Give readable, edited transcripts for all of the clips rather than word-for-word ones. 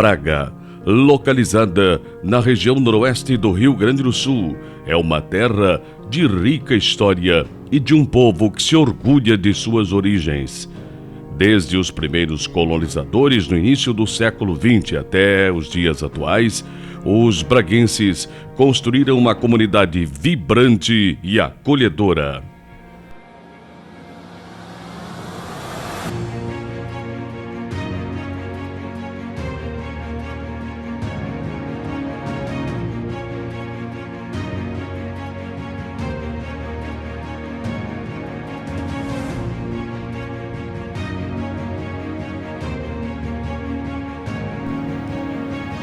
Braga, localizada na região noroeste do Rio Grande do Sul, é uma terra de rica história e de um povo que se orgulha de suas origens. Desde os primeiros colonizadores no início do século XX até os dias atuais, os braguenses construíram uma comunidade vibrante e acolhedora.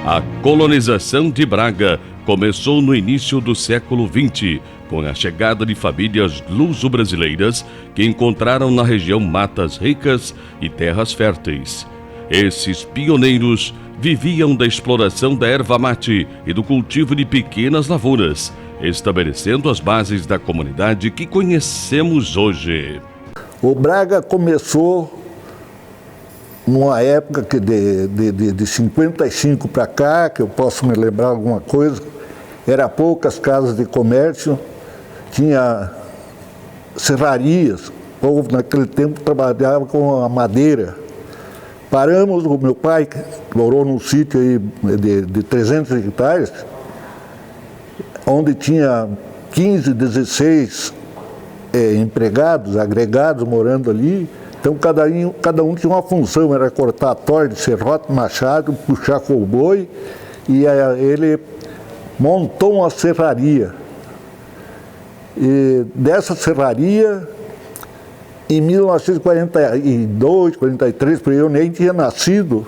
A colonização de Braga começou no início do século XX, com a chegada de famílias luso-brasileiras que encontraram na região matas ricas e terras férteis. Esses pioneiros viviam da exploração da erva mate e do cultivo de pequenas lavouras, estabelecendo as bases da comunidade que conhecemos hoje. O Braga começou numa época que de 55 para cá, que eu posso me lembrar alguma coisa, era poucas casas de comércio, tinha serrarias, o povo naquele tempo trabalhava com a madeira. Paramos, o meu pai morou num sítio aí de 300 hectares, onde tinha 15, 16 empregados, agregados morando ali. Então cada um tinha uma função, era cortar a torre, serrote, machado, puxar com o boi, e ele montou uma serraria. E dessa serraria, em 1942, 43, porque eu nem tinha nascido,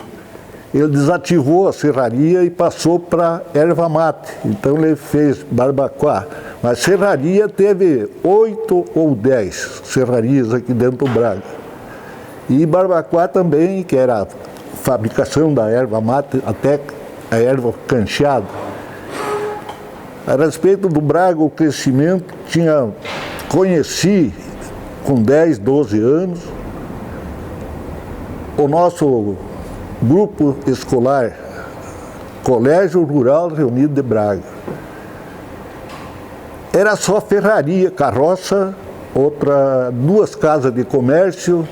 ele desativou a serraria e passou para erva mate. Então ele fez Barbacoa. Mas serraria teve 8 ou 10 serrarias aqui dentro do Braga. E Barbacoa também, que era a fabricação da erva mate, até a erva cancheada. A respeito do Braga, o crescimento conheci com 10, 12 anos, o nosso grupo escolar, Colégio Rural Reunido de Braga. Era só ferraria, carroça, duas casas de comércio.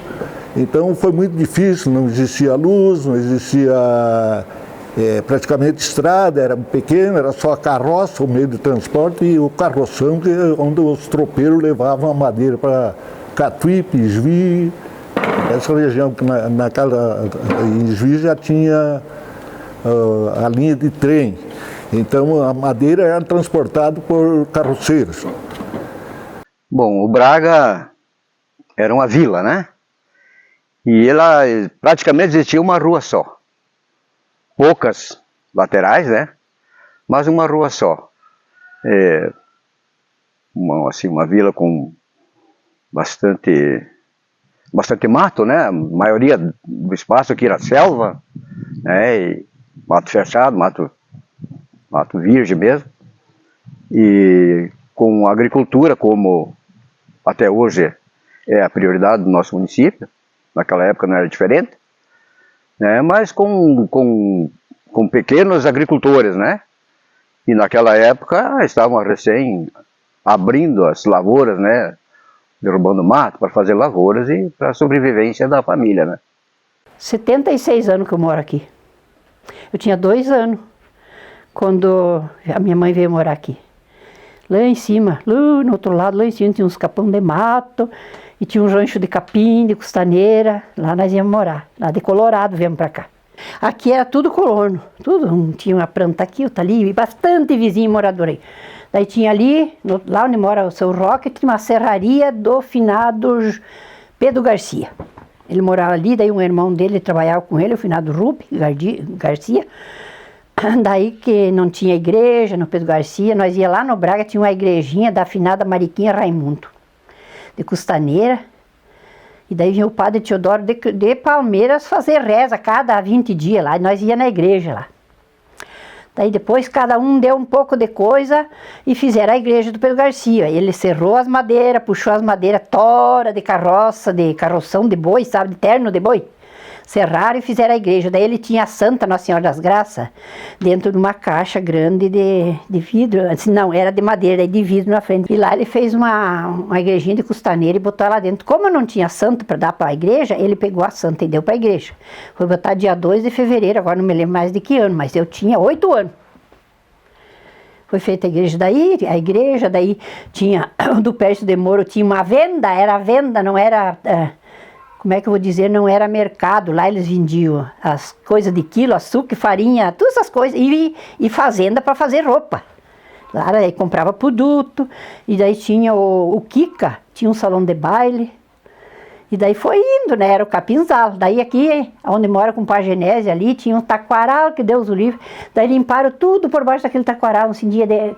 Então foi muito difícil, não existia luz, não existia praticamente estrada, era pequeno, era só a carroça, o meio de transporte, e o carroção, onde os tropeiros levavam a madeira para Catuípe, Juí, essa região que em Juí já tinha a linha de trem. Então a madeira era transportada por carroceiros. Bom, o Braga era uma vila, né? E ela praticamente existia uma rua só. Poucas laterais, né? Mas uma rua só. Uma vila com bastante mato, né? A maioria do espaço aqui era selva, né? E mato fechado, mato virgem mesmo. E com agricultura, como até hoje é a prioridade do nosso município. Naquela época não era diferente, né? Mas com pequenos agricultores, né? E naquela época estavam recém abrindo as lavouras, né? Derrubando mato para fazer lavouras e para a sobrevivência da família, né? 76 anos que eu moro aqui. Eu tinha 2 anos quando a minha mãe veio morar aqui. Lá em cima, lá no outro lado, lá em cima tinha uns capão de mato. E tinha um rancho de capim, de costaneira, lá nós íamos morar. Lá de Colorado viemos para cá. Aqui era tudo colono, tudo. Tinha uma planta aqui, outra ali, e bastante vizinho morador aí. Daí tinha ali, lá onde mora o seu Roque, tinha uma serraria do finado Pedro Garcia. Ele morava ali, daí um irmão dele trabalhava com ele, o finado Rupe Garcia. Daí que não tinha igreja no Pedro Garcia, nós ia lá no Braga, tinha uma igrejinha da finada Mariquinha Raimundo, de costaneira, e daí vinha o padre Teodoro de Palmeiras fazer reza cada 20 dias lá, e nós ia na igreja lá. Daí depois cada um deu um pouco de coisa e fizeram a igreja do Pedro Garcia. Ele serrou as madeiras, puxou as madeiras, tora de carroça, de carroção de boi, sabe, de terno de boi. serraram e fizeram a igreja. Daí ele tinha a Santa Nossa Senhora das Graças dentro de uma caixa grande de vidro. Assim, não, era de madeira, de vidro na frente. E lá ele fez uma igrejinha de custaneira e botou lá dentro. Como não tinha santo para dar para a igreja, ele pegou a Santa e deu para a igreja. Foi botar dia 2 de fevereiro, agora não me lembro mais de que ano, mas eu tinha 8 anos. Foi feita a igreja, daí tinha, do Pércio de Moro tinha uma venda, era venda, não era, como é que eu vou dizer, não era mercado, lá eles vendiam as coisas de quilo, açúcar, farinha, todas essas coisas, e fazenda para fazer roupa. Lá aí comprava produto, e daí tinha o Kika, tinha um salão de baile, e daí foi indo, né, era o Capinzal. Daí aqui, onde mora com o Pai Genésio ali, tinha um taquaral, que Deus o livre. Daí limparam tudo por baixo daquele taquaral. Assim,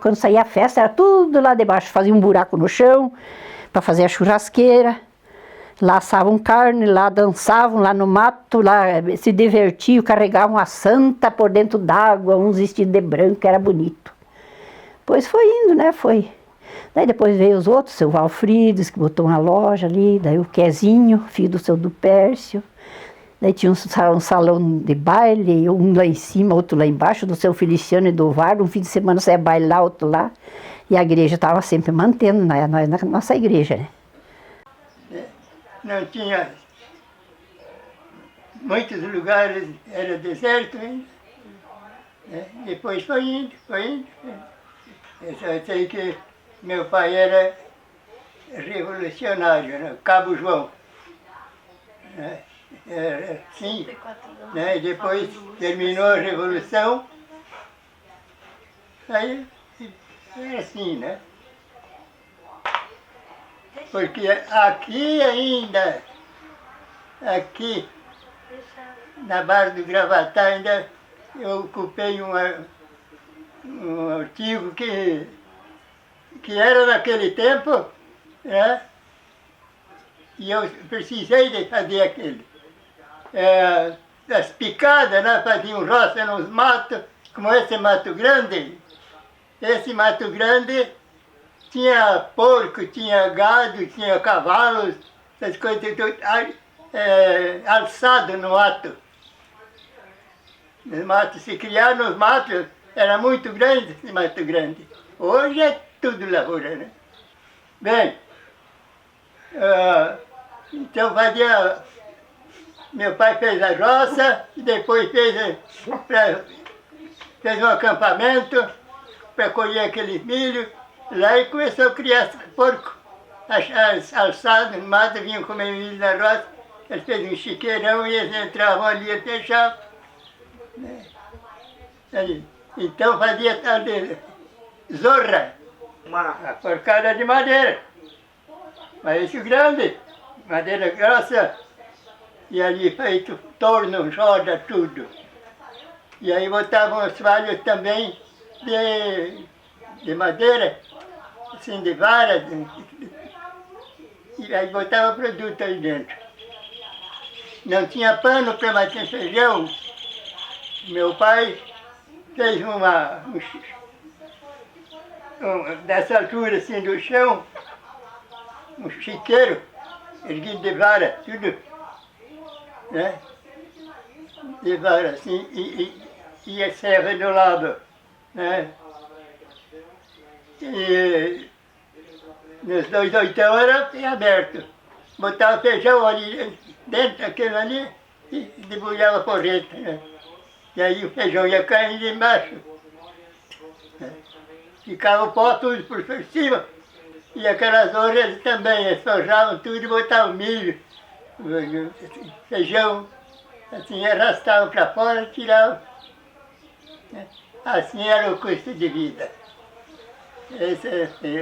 quando saía a festa, era tudo lá debaixo. Faziam um buraco no chão para fazer a churrasqueira. Lá assavam carne, lá dançavam, lá no mato, lá se divertiam, carregavam a Santa por dentro d'água, uns vestidos de branco, era bonito. Pois foi indo, né, foi. Daí depois veio os outros, o seu Valfrides, que botou uma loja ali, daí o Quezinho, filho do seu do Pércio. Daí tinha um salão de baile, um lá em cima, outro lá embaixo, do seu Feliciano e do Vardo. Um fim de semana saia baile lá, outro lá. E a igreja estava sempre mantendo, na nossa igreja, né? Não tinha... Muitos lugares era deserto ainda. Né? Depois foi indo, foi indo. Eu só sei que meu pai era revolucionário, né? Cabo João. Né? Era assim, né? Depois terminou a Revolução, aí era assim, né? Porque aqui ainda, aqui na Barra do Gravatá ainda eu ocupei um artigo que era naquele tempo, né? E eu precisei de fazer aquele. As picadas, né? Faziam roça nos matos, como esse Mato Grande. Esse Mato Grande tinha porco, tinha gado, tinha cavalos, essas coisas tudo, alçado no mato. Os matos se criaram nos matos, era muito grande esse Mato Grande. Hoje é tudo lavoura, né? Bem, então fazia... Meu pai fez a roça, e depois fez um acampamento para colher aquele milho. Lá e começou a criar porco. As alçadas no mato vinham comer milho na roça. Ele fez um chiqueirão e eles entravam ali e fechavam. Então fazia tal de zorra, uma porcada de madeira. Mas isso grande, madeira grossa. E ali feito torno, roda, tudo. E aí botavam os falhos também de madeira, assim, de vara. E aí botava produto aí dentro. Não tinha pano para bater feijão. Meu pai fez dessa altura assim do chão, um chiqueiro, erguido de vara, tudo, né? De vara assim, e a serra do lado, né? E nos 2 oitão era aberto. Botava feijão ali dentro daquilo ali e debulhava por dentro, né? E aí o feijão ia caindo embaixo. Ficava o pó tudo por cima. E aquelas orelhas também, eles forjavam tudo e botavam milho, feijão, assim, arrastavam para fora e tiravam. Assim era o custo de vida.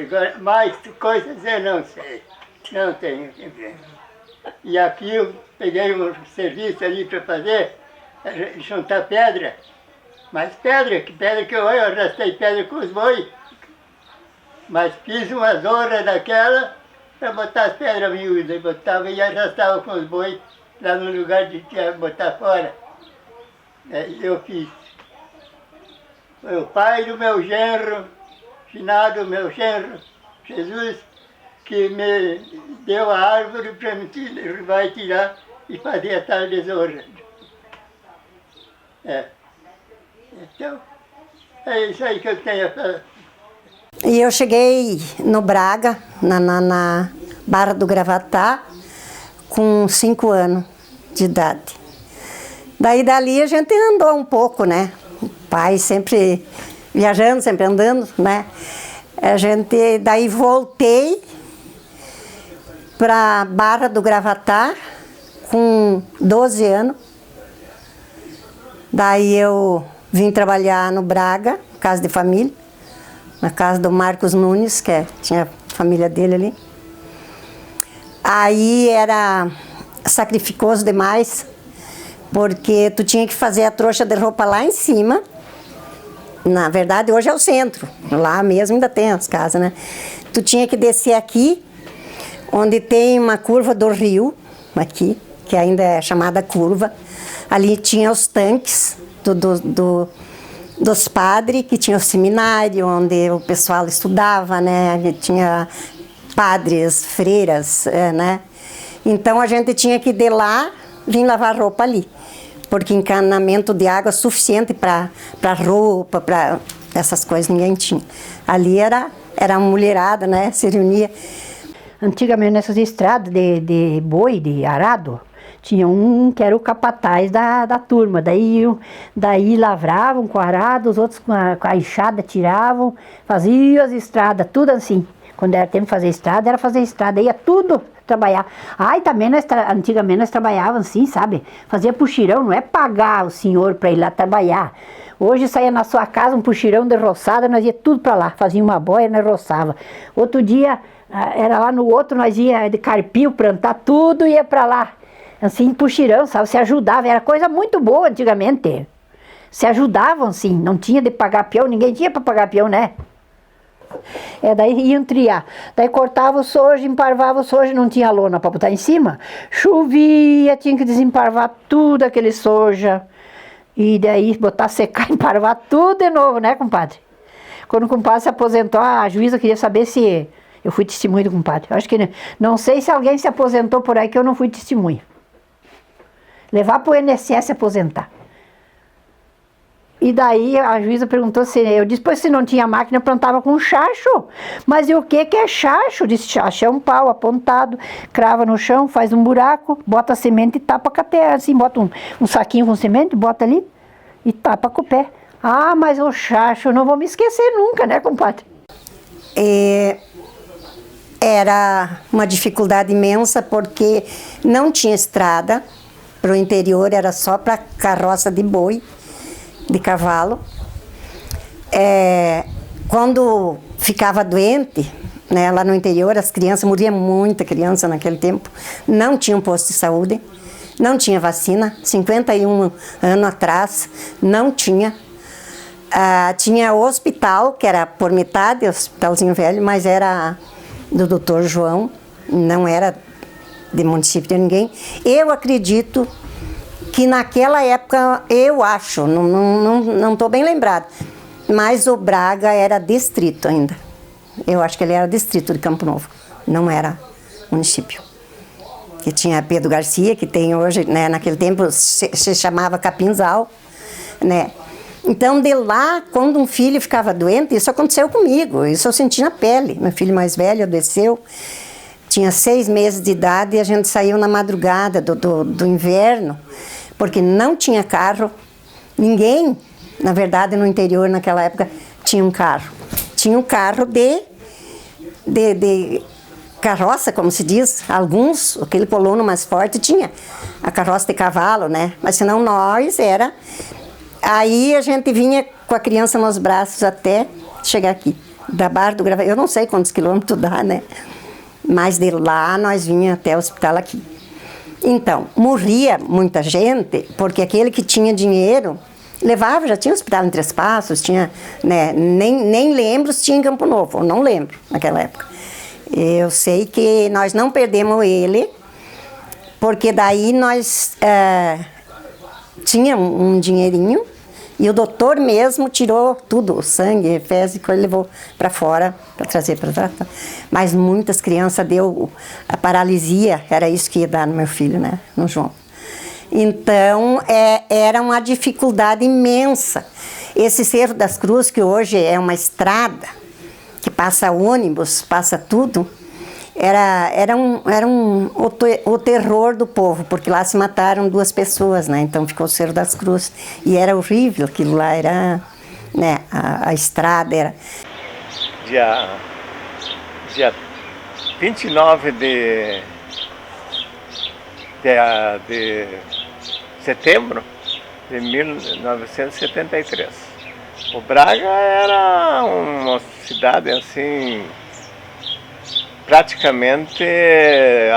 Agora, mais coisas eu não sei, não tenho que ver. E aqui eu peguei um serviço ali para fazer, juntar pedra. Mas pedra que eu arrastei pedra com os boi. Mas fiz uma zorra daquela para botar as pedras miúdas. Botava e arrastava com os boi lá no lugar de botar fora. Eu fiz. Foi o pai do meu genro, finado meu genro, Jesus, que me deu a árvore para me vai tirar e fazer a tal de zorra. É. Então, é isso aí que eu tenho a falar. E eu cheguei no Braga, na Barra do Gravatá, com 5 anos de idade. Daí dali a gente andou um pouco, né? O pai sempre viajando, sempre andando, né? Daí voltei para Barra do Gravatá com 12 anos. Daí eu vim trabalhar no Braga, casa de família, na casa do Marcos Nunes, que tinha a família dele ali. Aí era sacrificoso demais, porque tu tinha que fazer a trouxa de roupa lá em cima. Na verdade, hoje é o centro, lá mesmo ainda tem as casas, né? Tu tinha que descer aqui, onde tem uma curva do rio, aqui, que ainda é chamada curva. Ali tinha os tanques dos padres, que tinha o seminário, onde o pessoal estudava, né? Tinha padres, freiras, né? Então a gente tinha que ir de lá, vir lavar roupa ali, porque encanamento de água suficiente para roupa, para essas coisas ninguém tinha. Ali era uma mulherada, né? Se reunia. Antigamente nessas estradas de boi, de arado, tinha um que era o capataz da turma, daí lavravam com arado, os outros com a enxada tiravam, faziam as estradas, tudo assim. Quando era tempo de fazer estrada, era fazer estrada, ia tudo trabalhar. Também antigamente nós trabalhávamos assim, sabe? Fazia puxirão, não é pagar o senhor para ir lá trabalhar. Hoje saía na sua casa um puxirão de roçada, nós ia tudo para lá, fazia uma boia, nós roçava. Outro dia, era lá no outro, nós ia de carpio, plantar tudo, ia para lá. Assim, puxirão, sabe? Se ajudava, era coisa muito boa antigamente. Se ajudavam, assim, não tinha de pagar peão, ninguém tinha para pagar peão, né? Daí iam triar, daí cortava o sojo, emparvava o sojo, não tinha lona para botar em cima, chovia, tinha que desemparvar tudo aquele soja, e daí botar secar, emparvar tudo de novo, né, compadre? Quando o compadre se aposentou, a juíza queria saber se eu fui testemunha do compadre. Eu acho que não sei se alguém se aposentou por aí que eu não fui testemunha. Levar para o INSS se aposentar. E daí a juíza perguntou se... Eu disse, pois se não tinha máquina, plantava com chacho. Mas e o que é chacho? Disse, chacho é um pau apontado, crava no chão, faz um buraco, bota a semente e tapa com a terra. Assim, bota um saquinho com semente, bota ali e tapa com o pé. Mas o chacho, eu não vou me esquecer nunca, né, compadre? Era uma dificuldade imensa, porque não tinha estrada. Para o interior era só para carroça de boi, de cavalo. Quando ficava doente, né, lá no interior, as crianças, morria muita criança naquele tempo, não tinha um posto de saúde, não tinha vacina, 51 anos atrás, não tinha. Tinha o hospital, que era por metade, hospitalzinho velho, mas era do Dr. João, não era de município de ninguém. Eu acredito que naquela época, eu acho, não estou bem lembrada, mas o Braga era distrito ainda. Eu acho que ele era distrito de Campo Novo, não era município. Que tinha Pedro Garcia, que tem hoje, né, naquele tempo se chamava Capinzal, né? Então, de lá, quando um filho ficava doente, isso aconteceu comigo, isso eu senti na pele. Meu filho mais velho adoeceu, tinha 6 meses de idade e a gente saiu na madrugada do inverno, porque não tinha carro. Ninguém, na verdade, no interior naquela época, tinha um carro. Tinha um carro de carroça, como se diz. Alguns, aquele colono mais forte, tinha a carroça de cavalo, né? Mas senão nós era... Aí a gente vinha com a criança nos braços até chegar aqui, da Barra do Gravatá. Eu não sei quantos quilômetros dá, né? Mas de lá nós vinha até o hospital aqui. Então, morria muita gente, porque aquele que tinha dinheiro levava, já tinha hospital em Três Passos, tinha, né, nem lembro se tinha em Campo Novo, não lembro naquela época. Eu sei que nós não perdemos ele, porque daí nós tinha um dinheirinho, e o doutor mesmo tirou tudo, o sangue, fezes, e levou para fora para trazer para tratar. Mas muitas crianças deu a paralisia, era isso que ia dar no meu filho, né, no João. Então, era uma dificuldade imensa. Esse Cerro das Cruzes, que hoje é uma estrada, que passa ônibus, passa tudo, era o terror do povo, porque lá se mataram 2 pessoas, né? Então ficou o Cerro das Cruzes. E era horrível, aquilo lá era, né? A estrada era... Dia 29 de setembro de 1973. O Braga era uma cidade assim, praticamente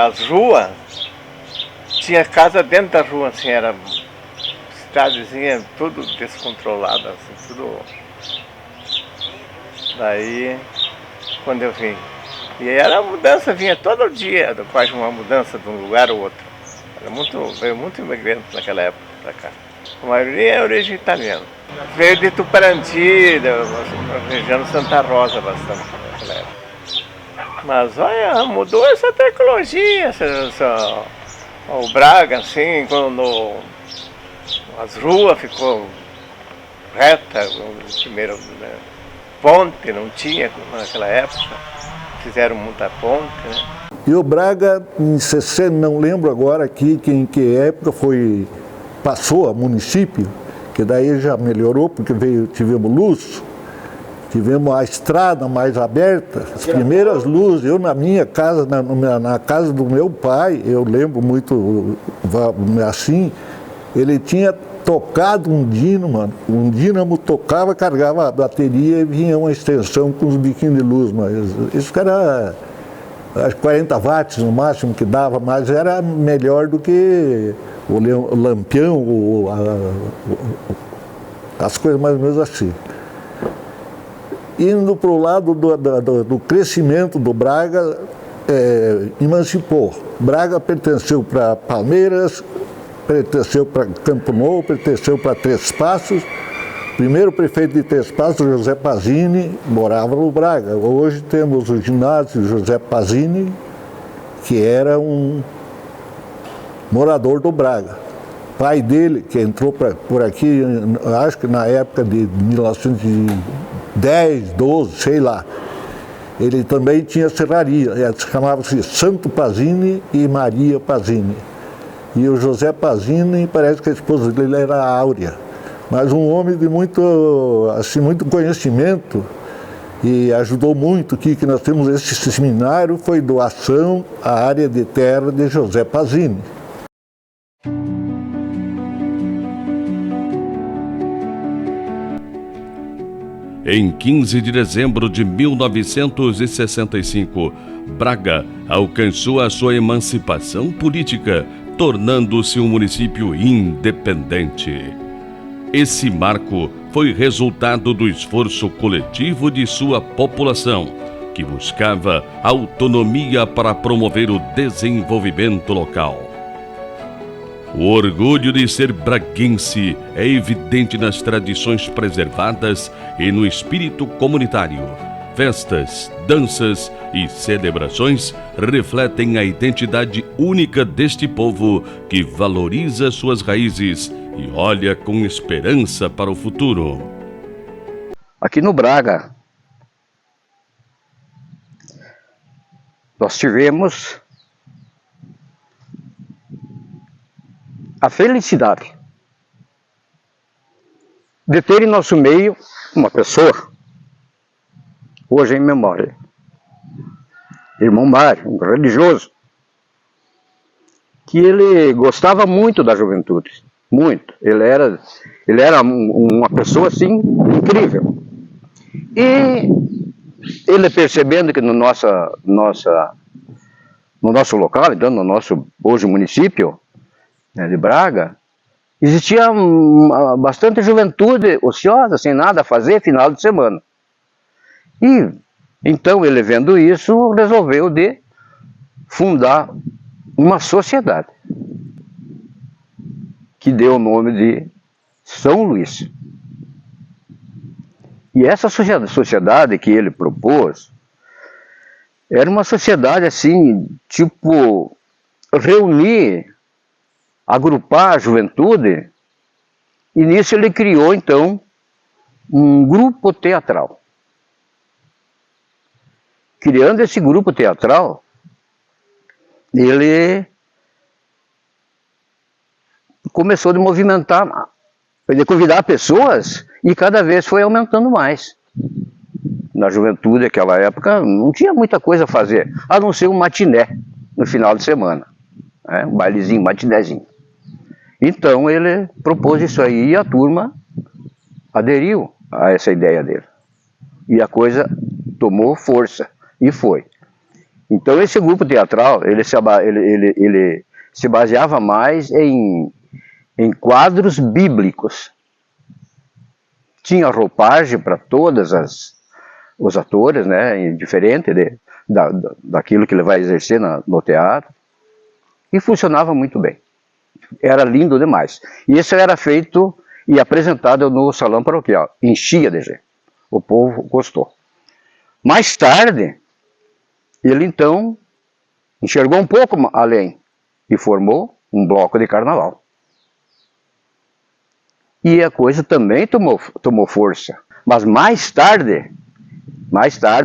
as ruas, tinha casa dentro da rua, assim, era cidadezinha tudo descontrolada, assim, tudo. Daí, quando eu vim, e era a mudança, vinha todo dia, quase uma mudança de um lugar ao outro. Veio muito imigrante naquela época para cá. A maioria é origem italiana. Veio de Tuparanti, da região de Santa Rosa bastante naquela época. Mas olha, mudou essa tecnologia, o Braga, assim, quando as ruas ficou reta, primeiro, né? Ponte não tinha naquela época, fizeram muita ponte, né? E o Braga, em 60, não lembro agora aqui em que época passou a município, que daí já melhorou, porque tivemos luz, tivemos a estrada mais aberta, as primeiras luzes. Eu na minha casa, na casa do meu pai, eu lembro muito assim, ele tinha tocado um dínamo, um dínamo tocava, carregava a bateria e vinha uma extensão com os biquinhos de luz, mas isso era... Acho 40 watts no máximo que dava, mas era melhor do que o lampião, as coisas mais ou menos assim. Indo para o lado do crescimento do Braga, emancipou. Braga pertenceu para Palmeiras, pertenceu para Campo Novo, pertenceu para Três Passos. O primeiro prefeito de Três Passos, José Pazini, morava no Braga. Hoje temos o ginásio José Pazini, que era um morador do Braga. O pai dele, que entrou por aqui, acho que na época de 1910, 12, sei lá, ele também tinha serraria, chamava-se Santo Pazini e Maria Pazini. E o José Pazini, parece que a esposa dele era a Áurea. Mas um homem de muito conhecimento e ajudou muito aqui, que nós temos esse seminário, foi doação à área de terra de José Pazini. Em 15 de dezembro de 1965, Braga alcançou a sua emancipação política, tornando-se um município independente. Esse marco foi resultado do esforço coletivo de sua população, que buscava autonomia para promover o desenvolvimento local. O orgulho de ser braguense é evidente nas tradições preservadas e no espírito comunitário. Festas, danças e celebrações refletem a identidade única deste povo que valoriza suas raízes e olha com esperança para o futuro. Aqui no Braga, nós tivemos a felicidade de ter em nosso meio uma pessoa, hoje em memória, irmão Mário, um religioso, que ele gostava muito da juventude. Muito. Ele era uma pessoa assim incrível. E ele percebendo que no nosso local, então no nosso hoje município, né, de Braga, existia bastante juventude ociosa, sem nada a fazer, final de semana. E então ele, vendo isso, resolveu de fundar uma sociedade que deu o nome de São Luís. E essa sociedade que ele propôs era uma sociedade assim, tipo, reunir agrupar a juventude, e nisso ele criou, então, um grupo teatral. Criando esse grupo teatral, ele começou a movimentar, de convidar pessoas, e cada vez foi aumentando mais. Na juventude daquela época não tinha muita coisa a fazer, a não ser um matiné no final de semana, né? Um bailezinho, matinézinho. Então ele propôs isso aí e a turma aderiu a essa ideia dele. E a coisa tomou força, e foi. Então esse grupo teatral, ele se baseava mais em quadros bíblicos. Tinha roupagem para todas os atores, né, diferente daquilo que ele vai exercer no teatro, e funcionava muito bem. Era lindo demais. E isso era feito e apresentado no salão paroquial, enchia de gente. O povo gostou. Mais tarde, ele então enxergou um pouco além e formou um bloco de carnaval. E a coisa também tomou força. Mas mais tarde,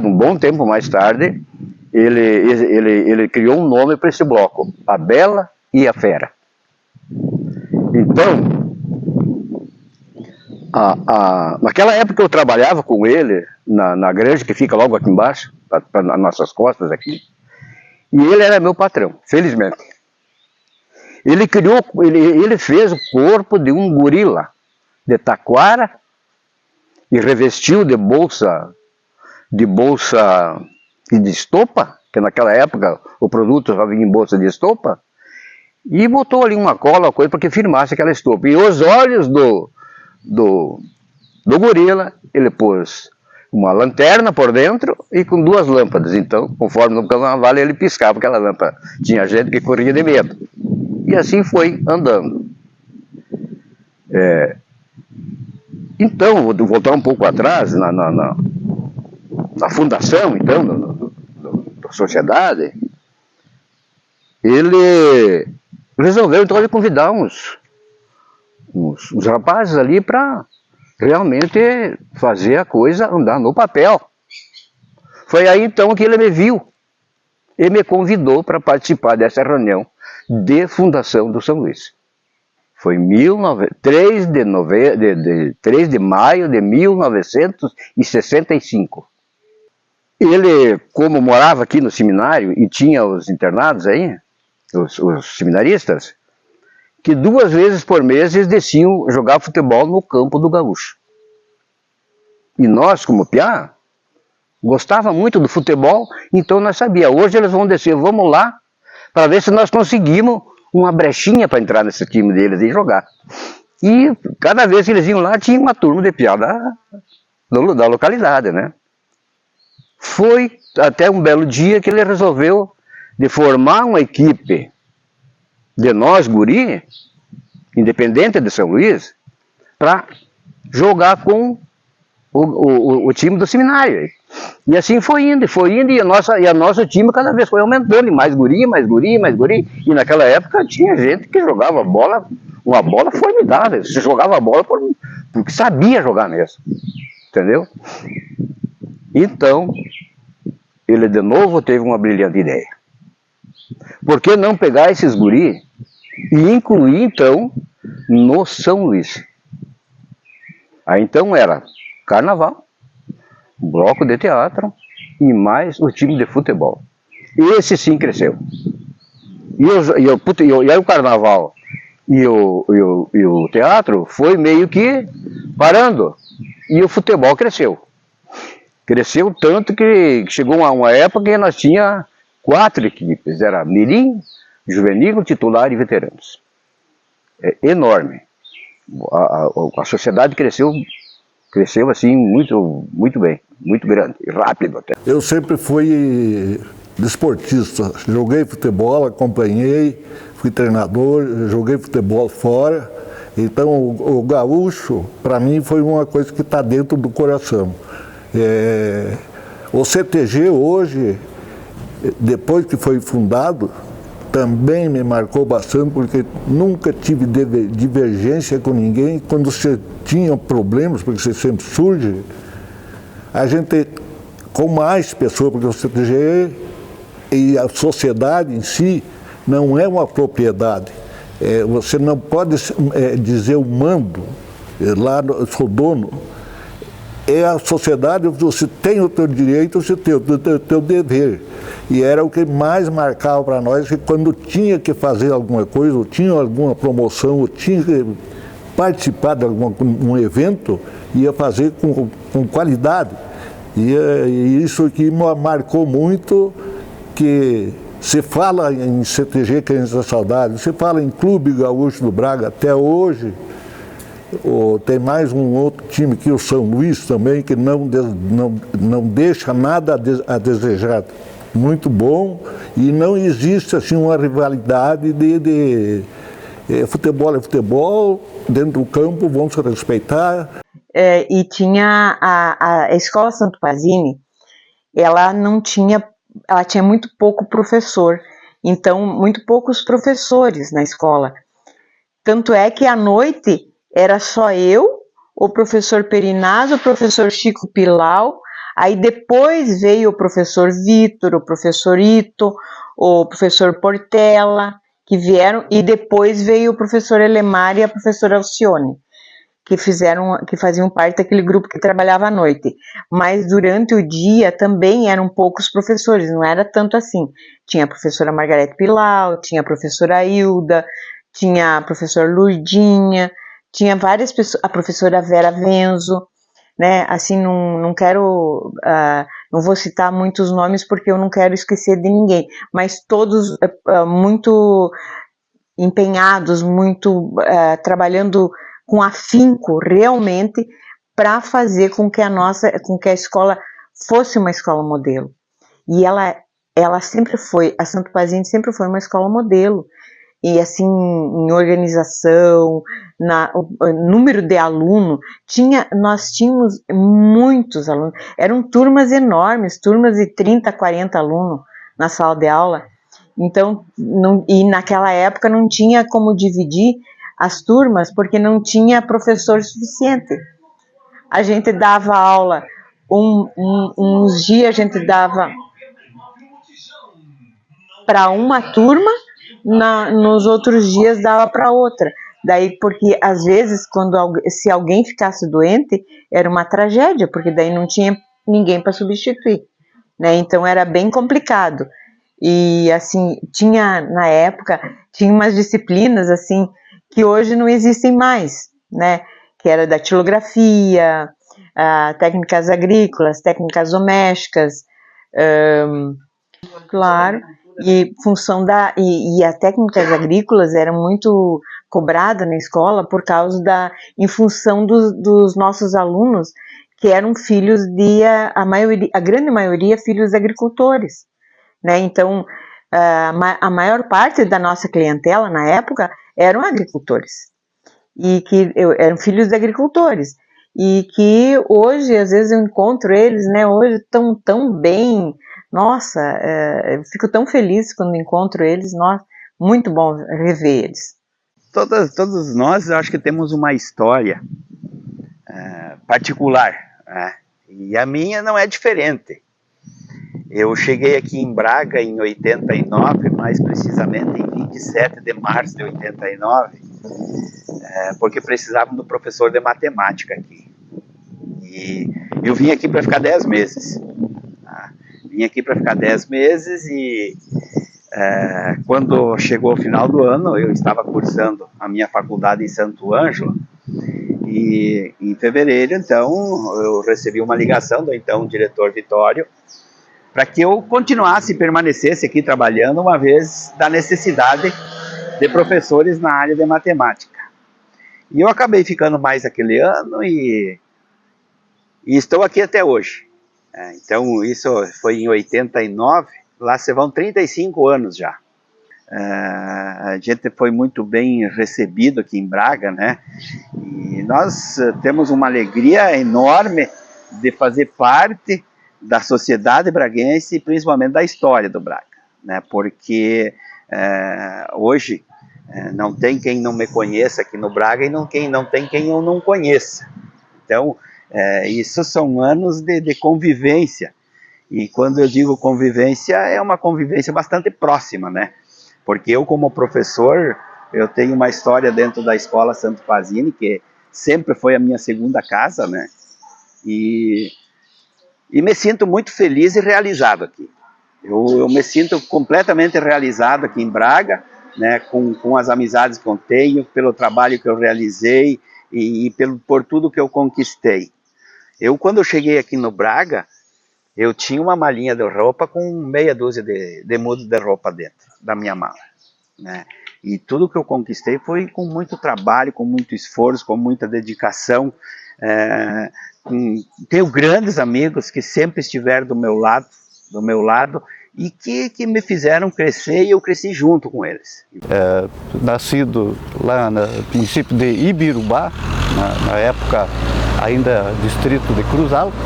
um bom tempo mais tarde, ele criou um nome para esse bloco, A Bela e a Fera. Então, naquela época eu trabalhava com ele, na granja que fica logo aqui embaixo, nas nossas costas aqui, e ele era meu patrão, felizmente. Ele fez o corpo de um gorila, de taquara, e revestiu de bolsa de estopa, que naquela época o produto só vinha em bolsa de estopa, e botou ali uma cola, coisa para que firmasse aquela estopa. E os olhos do gorila, ele pôs uma lanterna por dentro e com 2 lâmpadas. Então, conforme no carnaval, ele piscava aquela lâmpada. Tinha gente que corria de medo. E assim foi andando. Então, vou voltar um pouco atrás, na fundação, então, da sociedade, ele resolveu, então, convidar uns rapazes ali para realmente fazer a coisa andar no papel. Foi aí, então, que ele me viu e me convidou para participar dessa reunião de fundação do São Luís. Foi 3 de maio de 1965. Ele, como morava aqui no seminário e tinha os internados aí, os seminaristas, que 2 vezes por mês eles desciam jogar futebol no campo do Gaúcho. E nós, como piá, gostava muito do futebol, então nós sabíamos, hoje eles vão descer, vamos lá, para ver se nós conseguimos uma brechinha para entrar nesse time deles e jogar. E cada vez que eles iam lá, tinha uma turma de piá da localidade, né? Foi até um belo dia que ele resolveu de formar uma equipe de nós, guri, independente de São Luís, para jogar com o time do seminário. E assim foi indo, e o nosso time cada vez foi aumentando, e mais guri. E naquela época tinha gente que jogava bola, uma bola formidável. Você jogava bola porque sabia jogar mesmo, entendeu? Então, ele de novo teve uma brilhante ideia. Por que não pegar esses guri e incluir, então, no São Luís? Aí, então, era carnaval, bloco de teatro e mais o time de futebol. Esse sim cresceu. E aí o carnaval e o teatro foi meio que parando. E o futebol cresceu. Cresceu tanto que chegou a uma época que nós tínhamos 4 equipes. Era mirim, juvenil, titular e veteranos. É enorme. A sociedade cresceu assim muito bem, muito grande, rápido até. Eu sempre fui desportista, joguei futebol, acompanhei, fui treinador, joguei futebol fora. Então o gaúcho, para mim, foi uma coisa que está dentro do coração. O CTG hoje, depois que foi fundado, também me marcou bastante, porque nunca tive divergência com ninguém. Quando você tinha problemas, porque você sempre surge, a gente, com mais pessoas, porque o CTG e a sociedade em si não é uma propriedade. Você não pode dizer o mando, lá eu sou dono. É a sociedade, você tem o teu direito, você tem o teu dever. E era o que mais marcava para nós, que quando tinha que fazer alguma coisa, ou tinha alguma promoção, ou tinha que participar de um evento, ia fazer com qualidade. E isso aqui marcou muito, que se fala em CTG Crianças da Saudade, se fala em Clube Gaúcho do Braga até hoje. Tem mais um outro time aqui, o São Luís também, que não deixa nada a desejar. Muito bom, e não existe assim uma rivalidade de futebol é futebol, dentro do campo vamos se respeitar. E tinha a Escola Santo Pazini, ela tinha muito pouco professor, então muito poucos professores na escola. Tanto é que à noite era só eu, o professor Perinazzo, o professor Chico Pilau, aí depois veio o professor Vitor, o professor Ito, o professor Portela, que vieram, e depois veio o professor Elemar e a professora Alcione, que faziam parte daquele grupo que trabalhava à noite. Mas durante o dia também eram poucos professores, não era tanto assim. Tinha a professora Margarete Pilau, tinha a professora Hilda, tinha a professora Lourdinha, tinha várias pessoas, a professora Vera Venzo, né? Assim, não quero, não vou citar muitos nomes porque eu não quero esquecer de ninguém, mas todos muito empenhados, muito trabalhando com afinco realmente para fazer com que a escola fosse uma escola modelo. E ela sempre foi, a Santo Pazini sempre foi uma escola modelo. E assim, em organização, número de aluno, nós tínhamos muitos alunos, eram turmas enormes, turmas de 30, 40 alunos na sala de aula. Então, e naquela época não tinha como dividir as turmas, porque não tinha professor suficiente. A gente dava aula, uns dias a gente dava para uma turma, nos outros dias dava para outra. Daí, porque às vezes, se alguém ficasse doente, era uma tragédia, porque daí não tinha ninguém para substituir, né? Então era bem complicado. E assim, na época, tinha umas disciplinas assim, que hoje não existem mais, né? Que era datilografia, técnicas agrícolas, técnicas domésticas, claro. E as técnicas agrícolas eram muito cobradas na escola em função dos nossos alunos, que eram filhos a grande maioria filhos de agricultores, né? Então, a maior parte da nossa clientela na época eram agricultores, e que eram filhos de agricultores, e que hoje, às vezes eu encontro eles, né? Hoje estão tão bem. Nossa, eu fico tão feliz quando encontro eles, nossa, muito bom rever eles. Todos nós, eu acho que temos uma história particular, né? E a minha não é diferente. Eu cheguei aqui em Braga em 89, mais precisamente em 27 de março de 89, porque precisavam do professor de matemática aqui. E eu vim aqui para ficar 10 meses. Vim aqui para ficar 10 meses e quando chegou o final do ano, eu estava cursando a minha faculdade em Santo Ângelo, e em fevereiro, então, eu recebi uma ligação do então diretor Vitório para que eu continuasse e permanecesse aqui trabalhando, uma vez da necessidade de professores na área de matemática. E eu acabei ficando mais aquele ano e estou aqui até hoje. Então, isso foi em 89, lá se vão 35 anos já. A gente foi muito bem recebido aqui em Braga, né? E nós temos uma alegria enorme de fazer parte da sociedade braguense e principalmente da história do Braga, né? Porque Hoje não tem quem não me conheça aqui no Braga e não tem quem eu não conheça. Então, isso são anos de convivência. E quando eu digo convivência, é uma convivência bastante próxima, né? Porque eu, como professor, eu tenho uma história dentro da Escola Santo Pazini, que sempre foi a minha segunda casa, né? E me sinto muito feliz e realizado aqui. Eu me sinto completamente realizado aqui em Braga, né, com as amizades que eu tenho, pelo trabalho que eu realizei e por tudo que eu conquistei. Quando eu cheguei aqui no Braga, eu tinha uma malinha de roupa com meia dúzia de mudas de roupa dentro da minha mala, né? E tudo que eu conquistei foi com muito trabalho, com muito esforço, com muita dedicação. Tenho grandes amigos que sempre estiveram do meu lado e que me fizeram crescer e eu cresci junto com eles. Nascido lá no município de Ibirubá, na época ainda distrito de Cruz Alta,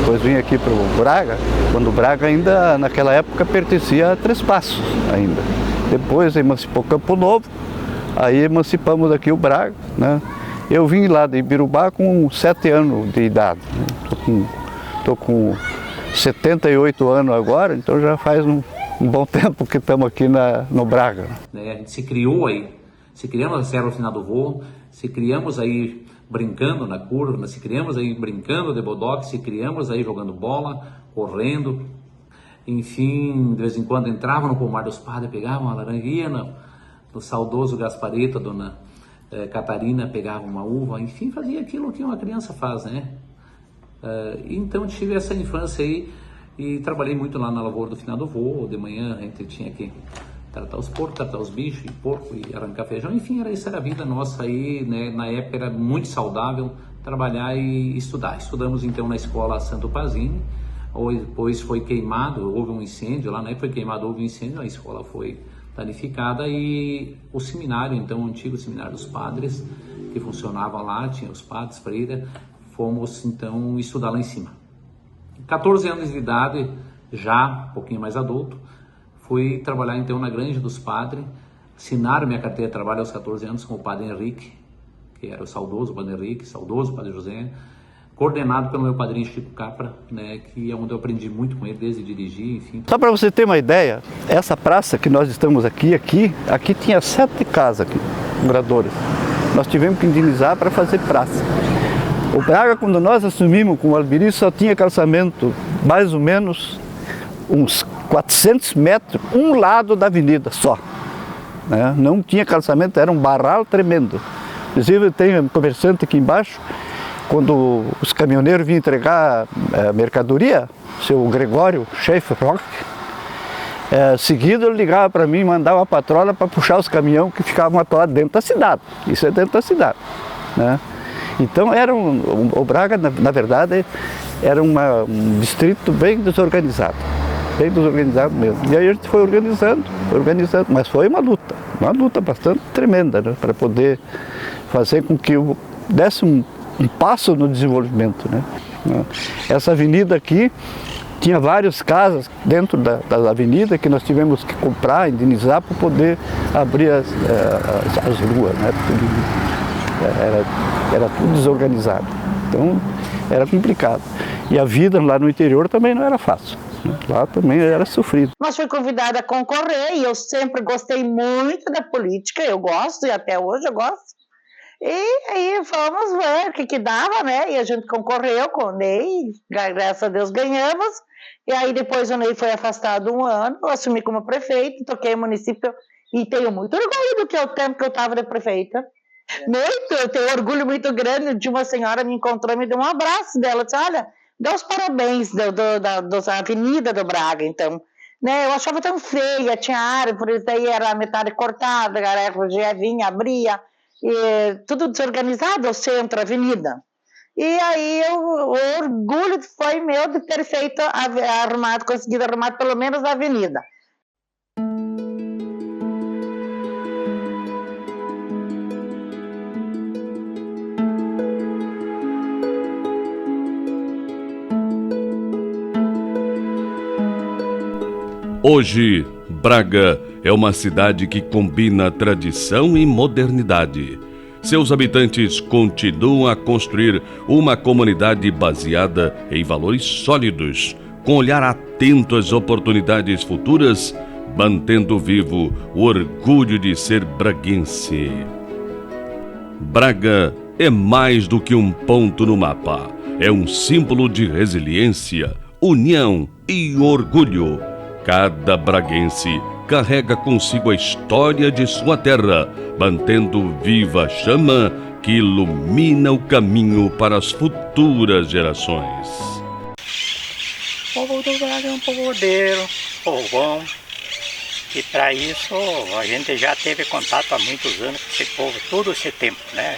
depois vim aqui para o Braga, quando o Braga ainda naquela época pertencia a Três Passos ainda. Depois emancipou Campo Novo, aí emancipamos aqui o Braga, né? Eu vim lá de Ibirubá com 7 anos de idade, né? Tô com 78 anos agora, então já faz um bom tempo que estamos aqui no Braga. A gente se criou aí, se criamos na Serra do Finado Vô, se criamos aí brincando na curva, se criamos aí brincando de bodoque, se criamos aí jogando bola, correndo, enfim, de vez em quando entrava no pomar dos padres, pegava uma laranjinha, no saudoso Gasparito, a dona Catarina pegava uma uva, enfim, fazia aquilo que uma criança faz, né? Então tive essa infância aí e trabalhei muito lá na lavoura do Finado Vô. De manhã a gente tinha que tratar os porcos, tratar os bichos, e porco e arrancar feijão, enfim, isso era a vida nossa aí, né? Na época era muito saudável trabalhar e estudar. Estudamos então na escola Santo Pazini, depois foi queimado, houve um incêndio lá, né? Foi queimado, houve um incêndio, a escola foi danificada e o seminário, então o antigo seminário dos padres, que funcionava lá, tinha os padres, freira, fomos então estudar lá em cima. 14 anos de idade, já um pouquinho mais adulto, fui trabalhar então na Granja dos Padres, assinaram minha carteira de trabalho aos 14 anos com o Padre Henrique, que era o saudoso Padre Henrique, saudoso Padre José, coordenado pelo meu padrinho Chico Capra, né, que é onde eu aprendi muito com ele, desde dirigir, enfim. Só para você ter uma ideia, essa praça que nós estamos aqui tinha 7 casas aqui, moradores. Nós tivemos que indenizar para fazer praça. O Braga, quando nós assumimos com o Albiri, só tinha calçamento mais ou menos uns 400 metros, um lado da avenida só, né? Não tinha calçamento, era um barral tremendo. Inclusive tem um comerciante aqui embaixo, quando os caminhoneiros vinham entregar mercadoria, seu Gregório Schaefer-Rock, seguido ele ligava para mim e mandava a patrola para puxar os caminhões que ficavam atolados dentro da cidade. Isso é dentro da cidade, né? Então o Braga, na verdade, era um distrito bem desorganizado mesmo. E aí a gente foi organizando, mas foi uma luta bastante tremenda, né, para poder fazer com que desse um passo no desenvolvimento, né? Essa avenida aqui tinha várias casas dentro da avenida que nós tivemos que comprar, indenizar para poder abrir as ruas, né? Era tudo desorganizado, então era complicado. E a vida lá no interior também não era fácil, né? Lá também era sofrido. Mas fui convidada a concorrer e eu sempre gostei muito da política, eu gosto e até hoje eu gosto. E aí vamos ver o que dava, né? E a gente concorreu com o Ney, graças a Deus ganhamos. E aí depois o Ney foi afastado um ano, eu assumi como prefeito, toquei o município e tenho muito orgulho do que o tempo que eu estava de prefeita. Muito, eu tenho orgulho muito grande de uma senhora me encontrou e me deu um abraço dela, disse, olha, dá os parabéns da Avenida do Braga, então. Né, eu achava tão feia, tinha árvores, daí era metade cortada, a galera já vinha, abria, e tudo desorganizado, o centro, a avenida. E aí o orgulho foi meu de ter feito, conseguido arrumar pelo menos a avenida. Hoje, Braga é uma cidade que combina tradição e modernidade. Seus habitantes continuam a construir uma comunidade baseada em valores sólidos, com olhar atento às oportunidades futuras, mantendo vivo o orgulho de ser braguense. Braga é mais do que um ponto no mapa. É um símbolo de resiliência, união e orgulho. Cada braguense carrega consigo a história de sua terra, mantendo viva a chama que ilumina o caminho para as futuras gerações. O povo do Braga é um povo ordeiro, povo bom. E para isso a gente já teve contato há muitos anos com esse povo, todo esse tempo, né?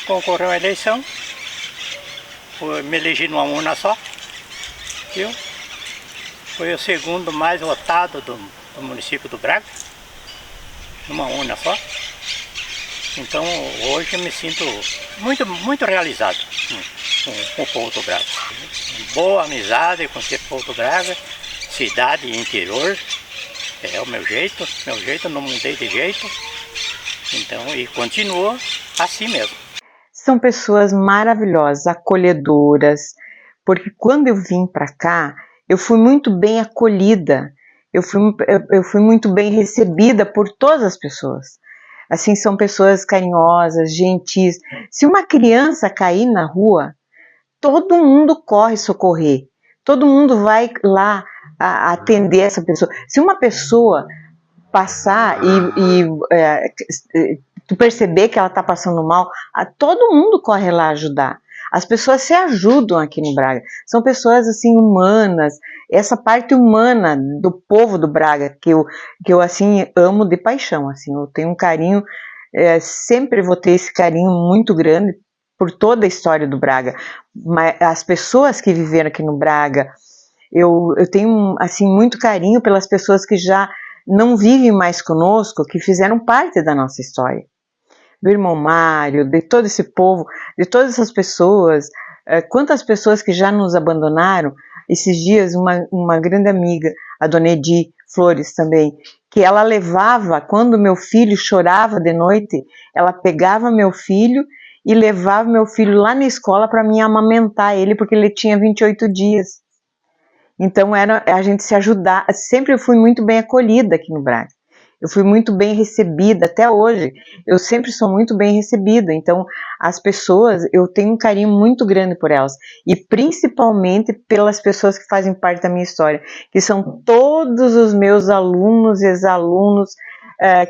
Concorreu à eleição, me elegi numa urna só, viu? Foi o segundo mais votado do município do Braga, numa urna só. Então hoje eu me sinto muito realizado com o povo do Braga. Boa amizade com esse povo do Braga, cidade e interior. É o meu jeito, não mudei de jeito, então, e continua assim mesmo. São pessoas maravilhosas, acolhedoras, porque quando eu vim para cá, eu fui muito bem acolhida, eu fui muito bem recebida por todas as pessoas. Assim, são pessoas carinhosas, gentis. Se uma criança cair na rua, todo mundo corre socorrer, todo mundo vai lá a atender essa pessoa. Se uma pessoa passar tu perceber que ela está passando mal, todo mundo corre lá ajudar. As pessoas se ajudam aqui no Braga. São pessoas assim humanas. Essa parte humana do povo do Braga que eu assim amo de paixão. Assim, eu tenho um carinho, sempre vou ter esse carinho muito grande por toda a história do Braga. Mas as pessoas que viveram aqui no Braga, eu tenho assim muito carinho pelas pessoas que já não vivem mais conosco, que fizeram parte da nossa história. Do irmão Mário, de todo esse povo, de todas essas pessoas, quantas pessoas que já nos abandonaram. Esses dias uma grande amiga, a dona Edi Flores também, que ela levava, quando meu filho chorava de noite, ela pegava meu filho e levava meu filho lá na escola para mim amamentar ele, porque ele tinha 28 dias. Então era a gente se ajudar. Sempre eu fui muito bem acolhida aqui no Braga. Eu fui muito bem recebida, até hoje. Eu sempre sou muito bem recebida. Então as pessoas, eu tenho um carinho muito grande por elas. E principalmente pelas pessoas que fazem parte da minha história, que são todos os meus alunos, ex-alunos,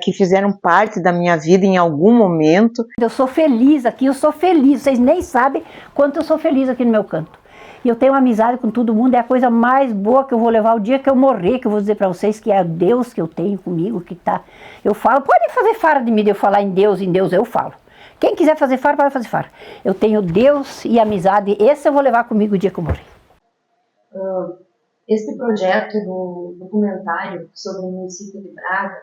que fizeram parte da minha vida em algum momento. Eu sou feliz aqui, eu sou feliz. Vocês nem sabem quanto eu sou feliz aqui no meu canto. E eu tenho uma amizade com todo mundo, é a coisa mais boa que eu vou levar o dia que eu morrer, que eu vou dizer para vocês que é Deus que eu tenho comigo, que tá. Eu falo, podem fazer farra de mim, de eu falar em Deus eu falo. Quem quiser fazer farra, pode fazer farra. Eu tenho Deus e amizade, esse eu vou levar comigo o dia que eu morrer. Este projeto do documentário sobre o município de Braga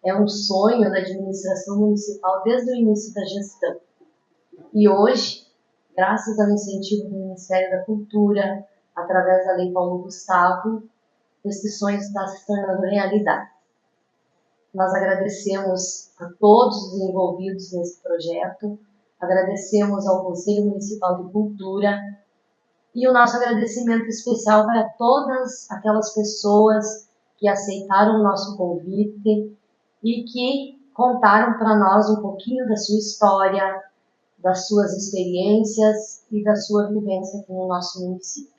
é um sonho da administração municipal desde o início da gestão. E hoje, graças ao incentivo do Ministério da Cultura, através da Lei Paulo Gustavo, este sonho está se tornando realidade. Nós agradecemos a todos os envolvidos nesse projeto, agradecemos ao Conselho Municipal de Cultura e o nosso agradecimento especial para todas aquelas pessoas que aceitaram o nosso convite e que contaram para nós um pouquinho da sua história, das suas experiências e da sua vivência aqui no nosso município.